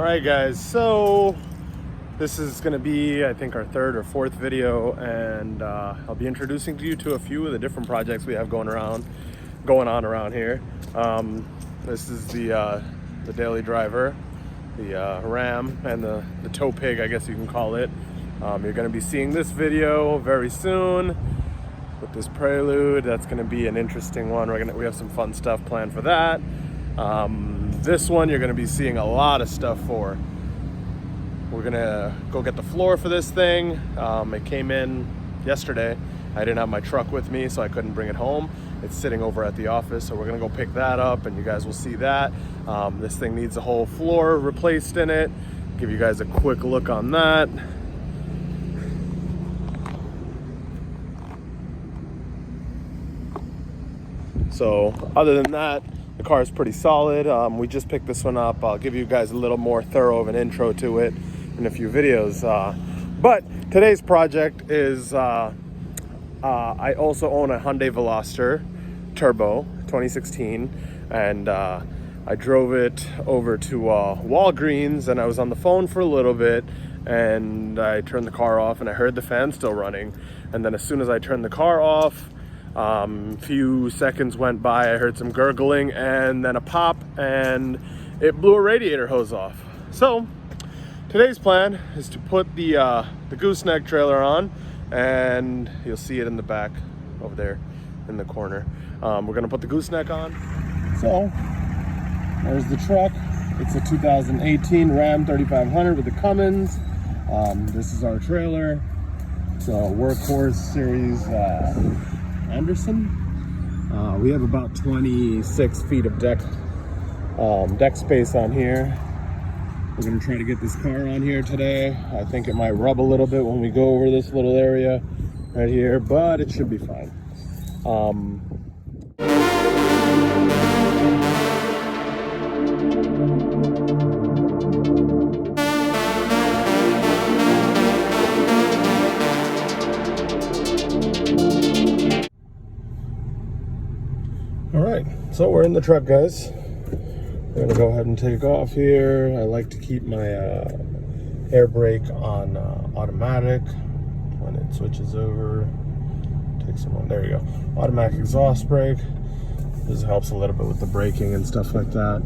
Alright guys, so this is going to be, I think, our third or fourth video, and I'll be introducing to you to a few of the different projects we have going on around here. This is the daily driver, the Ram, and the tow pig, I guess you can call it. You're going to be seeing this video very soon with this Prelude. That's going to be an interesting one. We have some fun stuff planned for that. This one you're going to be seeing a lot of stuff for. We're going to go get the floor for this thing. It came in yesterday. I didn't have my truck with me, so I couldn't bring it home. It's sitting over at the office, so we're going to go pick that up, and you guys will see that. This thing needs a whole floor replaced in it. Give you guys a quick look on that. So other than that, the car is pretty solid. We just picked this one up. I'll give you guys a little more thorough of an intro to it in a few videos. But today's project is, I also own a Hyundai Veloster Turbo 2016, and I drove it over to Walgreens, and I was on the phone for a little bit, and I turned the car off, and I heard the fan still running. And then as soon as I turned the car off, few seconds went by, I heard some gurgling and then a pop, and it blew a radiator hose off. So today's plan is to put the gooseneck trailer on, and you'll see it in the back over there in the corner. We're gonna put the gooseneck on. So there's the truck. It's a 2018 Ram 3500 with the Cummins. This is our trailer. It's a Workhorse Series Anderson. We have about 26 feet of deck space on here. We're gonna try to get this car on here today. I think it might rub a little bit when we go over this little area right here, but it should be fine. Alright, so we're in the truck, guys. We're gonna go ahead and take off here. I like to keep my air brake on automatic. When it switches over, takes a moment. There you go. Automatic exhaust brake. This helps a little bit with the braking and stuff like that.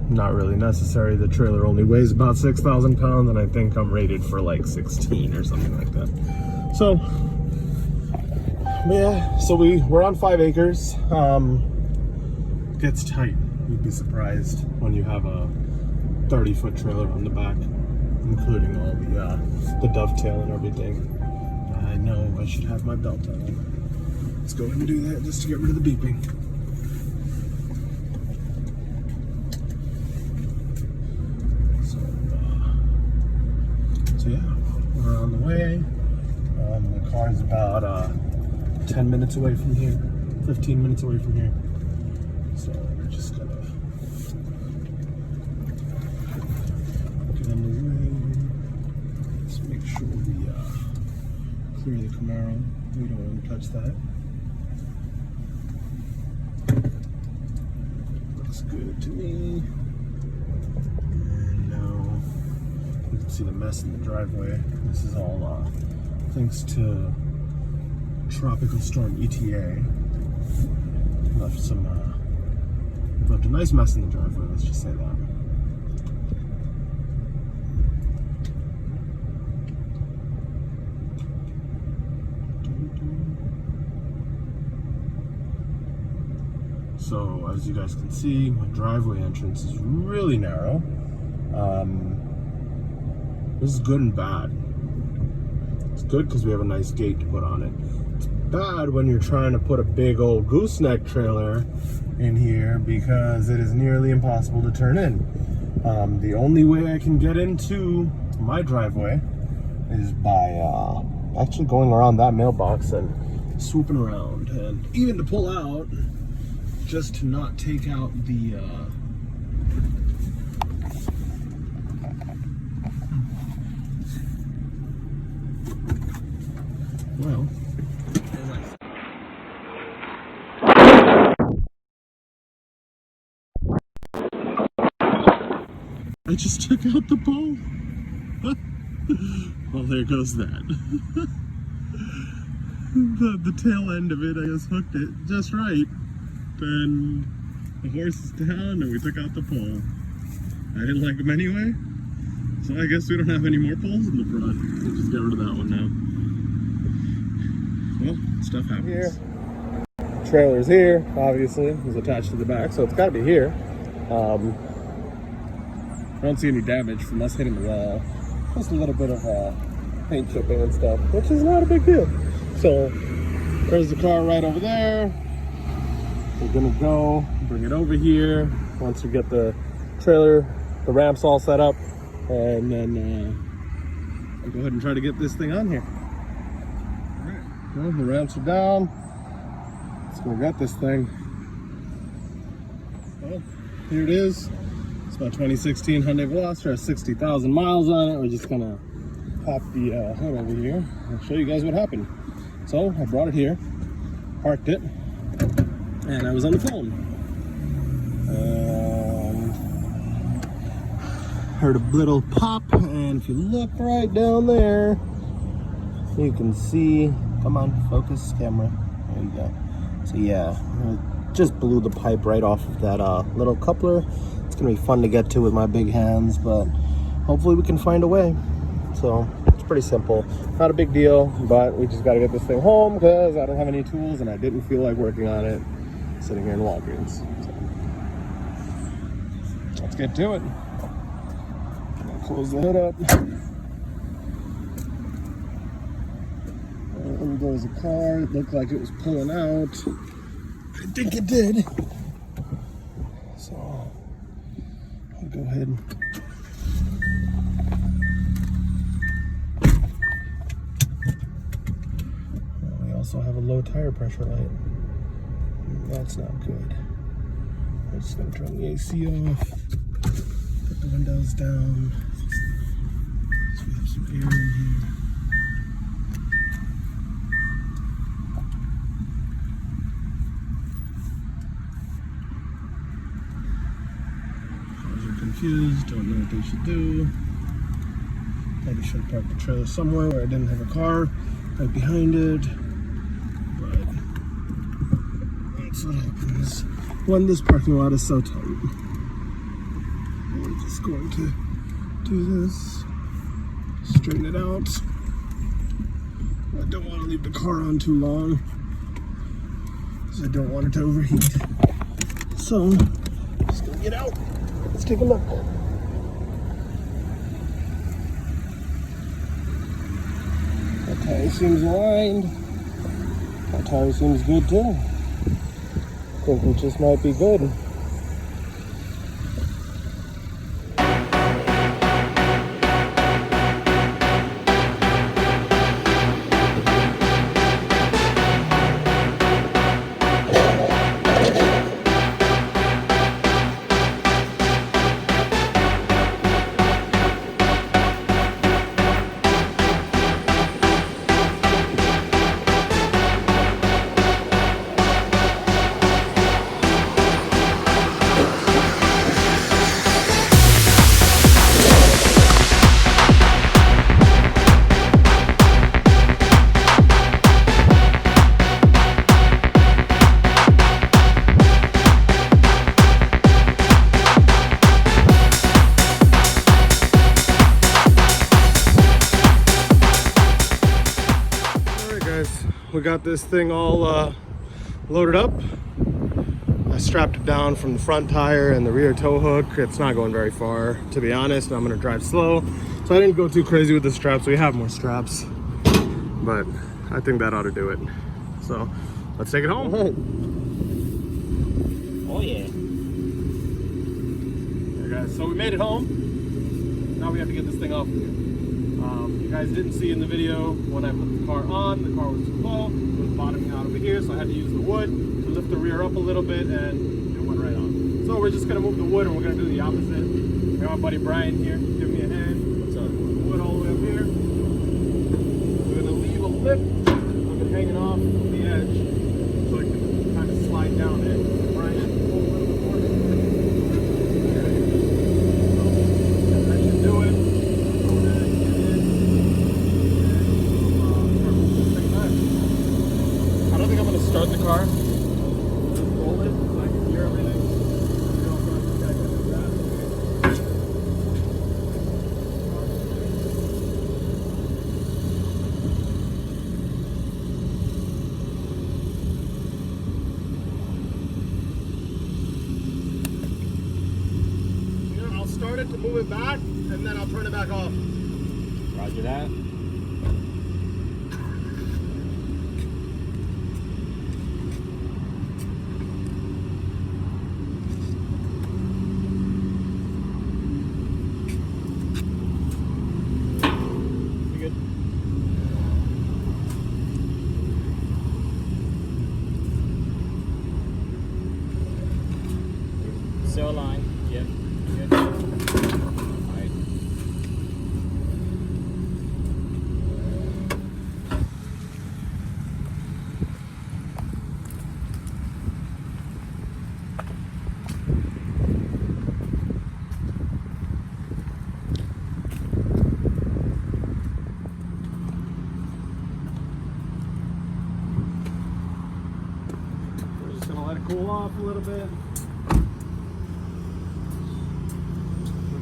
Not really necessary. The trailer only weighs about 6,000 pounds, and I think I'm rated for like 16 or something like that. So yeah, so we're on 5 acres. Gets tight. You'd be surprised when you have a 30-foot trailer on the back, including all the dovetail and everything. I know I should have my belt on. Let's go ahead and do that just to get rid of the beeping. So yeah, we're on the way. The car's about 10 minutes away from here, 15 minutes away from here. So we're just gonna get on the way. Let's make sure we clear the Camaro. We don't want to touch that. Looks good to me. And now you can see the mess in the driveway. This is all thanks to Tropical Storm ETA. Left a nice mess in the driveway, let's just say that. So as you guys can see, my driveway entrance is really narrow. This is good and bad. It's good because we have a nice gate to put on it. It's bad when you're trying to put a big old gooseneck trailer in here because it is nearly impossible to turn in. The only way I can get into my driveway is by actually going around that mailbox and swooping around, and even to pull out, just to not take out the well, I just took out the pole. Well, there goes that. the tail end of it, I just hooked it just right. Then the horse is down and we took out the pole. I didn't like them anyway, so I guess we don't have any more poles in the front. We'll just get rid of that one now. Well, stuff happens. Here. Trailer's here, obviously. It's attached to the back, so it's got to be here. I don't see any damage from us hitting the wall. Just a little bit of paint chipping and stuff, which is not a big deal. So there's the car right over there. We're gonna go bring it over here once we get the trailer, the ramps all set up, and then I'll go ahead and try to get this thing on here. All right, well, the ramps are down. Let's go get this thing. Well, here it is. It's my 2016 Hyundai Veloster, has 60,000 miles on it. We're just gonna pop the hood over here and show you guys what happened. So I brought it here, parked it, and I was on the phone. And heard a little pop, and if you look right down there, you can see, come on, focus camera, there you go. So yeah, it just blew the pipe right off of that little coupler. It's gonna be fun to get to with my big hands, but hopefully we can find a way. So it's pretty simple, not a big deal, but we just got to get this thing home because I don't have any tools and I didn't feel like working on it sitting here in Walgreens. So let's get to it. I'll close the hood up. And there's a car. It looked like it was pulling out. I think it did. So I'll go ahead and also have a low tire pressure light. That's not good. I'm just gonna turn the AC off, put the windows down, so we have some air in here. Cars are confused, don't know what they should do. Probably should park the trailer somewhere where I didn't have a car right behind it. That's what happens when this parking lot is so tight. I'm just going to do this, straighten it out. I don't want to leave the car on too long because I don't want it to overheat. So, I'm just gonna get out. Let's take a look. That tire seems aligned. That tire seems good too. I think we just might be good. We got this thing all loaded up. I strapped it down from the front tire and the rear tow hook. It's not going very far, to be honest. I'm gonna drive slow. So I didn't go too crazy with the straps. We have more straps, but I think that ought to do it. So let's take it home. Oh yeah. There, guys, so we made it home. Now we have to get this thing off of here. You guys didn't see in the video when I put the car on, the car was too low. It was bottoming out over here, so I had to use the wood to lift the rear up a little bit, and it went right on. So we're just gonna move the wood, and we're gonna do the opposite. I got my buddy Brian here, give me a hand. What's up? Move the wood all the way up here. We're gonna leave a lip of it hanging off the edge, so it can kind of slide down it. Brian, pull a little bit more. move it back, and then I'll turn it back off. Roger that. Still aligned. Yep. Good. All right. We're just gonna let it cool off a little bit.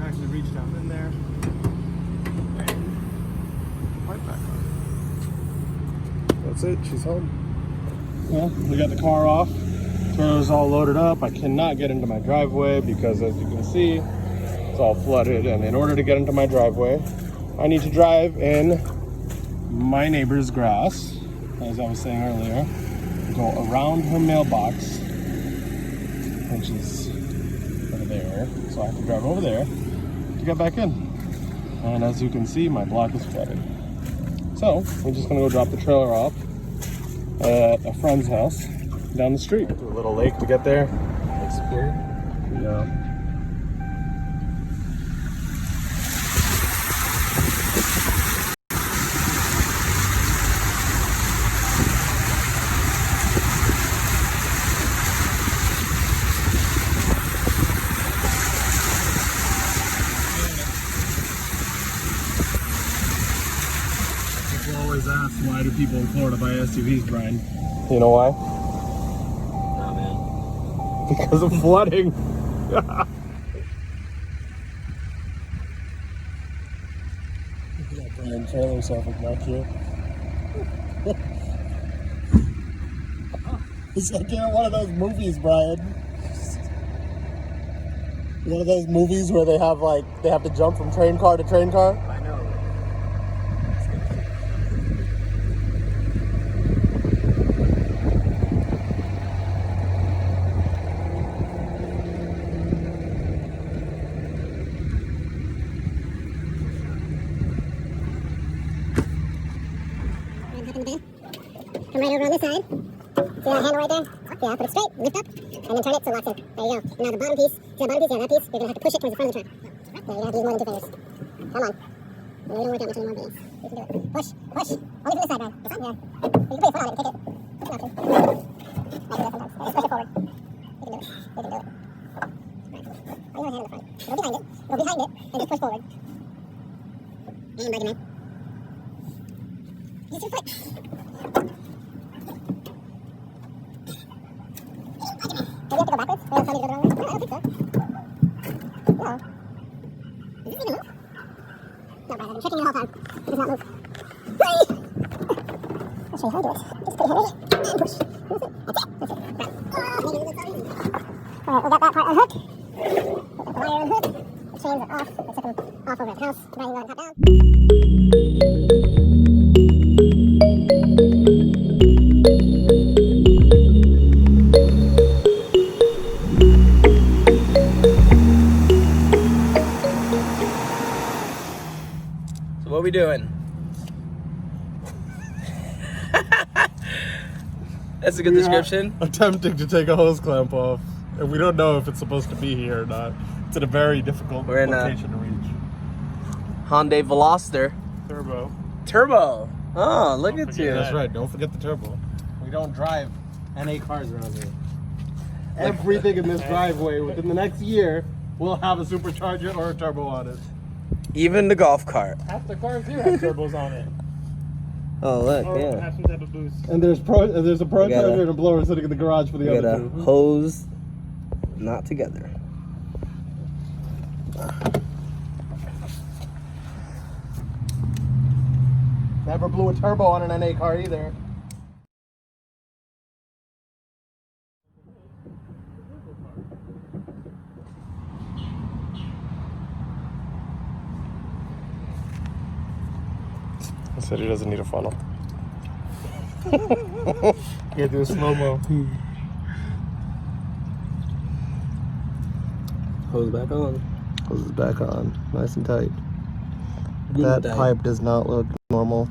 Actually reach down in there and right back on. That's it, she's home. Well, we got the car off. Trailer's all loaded up. I cannot get into my driveway because, as you can see, it's all flooded, and in order to get into my driveway I need to drive in my neighbor's grass, as I was saying earlier, go around her mailbox, which is over there, so I have to drive over there to get back in. And as you can see, my block is flooded. So we're just gonna go drop the trailer off at a friend's house down the street. To a little lake to get there. Lake Superior? Yeah. Always ask, why do people in Florida buy SUVs, Brian? You know why? Nah, man. Because of flooding. Brian trailer himself back here. It's like one of those movies, Brian. One of those movies where they have to jump from train car to train car. I know. Come right over on this side. See that handle right there? Yeah, put it straight, lift up, and then turn it so it locks in. There you go. Now the bottom piece, see the bottom piece? Yeah, that piece, you're going to have to push it towards the front of the truck. Yeah, you're going to have to use more than 2 fingers. Come on. No, you don't work out much anymore, but you can do it. Push, push. Only from this side, Brian. This side? Yeah. You can put your foot on it and kick it. It's an option. I do that sometimes. Yeah, just push it forward. You can do it. You can do it. Right. Oh, you have a hand in the front. Go behind it. Go behind it, and just push forward. And break it, man. Use your foot. Do we have to go backwards? Or else I need to go the wrong way? No, I don't think so. No. Does this even move? No, Brian, I've been checking it the whole time. It does not move. I'll show you how to do it. Just put your hand in and push. That's it. That's it. Right. Alright, we got that part unhooked. Put the wire unhooked. The chains are off. I took them off over at the house. Brian, you go and top down. What are we doing? That's a good description. Attempting to take a hose clamp off, and we don't know if it's supposed to be here or not. It's in a very difficult location to reach. Hyundai Veloster. Turbo. Oh, look at you. That's right. Don't forget the turbo. We don't drive NA cars around here. Everything in this driveway within the next year will have a supercharger or a turbo on it. Even the golf cart. Half the cars do have turbos on it. Oh, look, Or yeah. have some type of boost. And there's a pro charger and a blower sitting in the garage for the We other got a two. hose, not together. Never blew a turbo on an NA car either. He said he doesn't need a funnel. Yeah, do a slow-mo. Hose back on. Hose is back on, nice and tight. Good That tight. pipe does not look normal.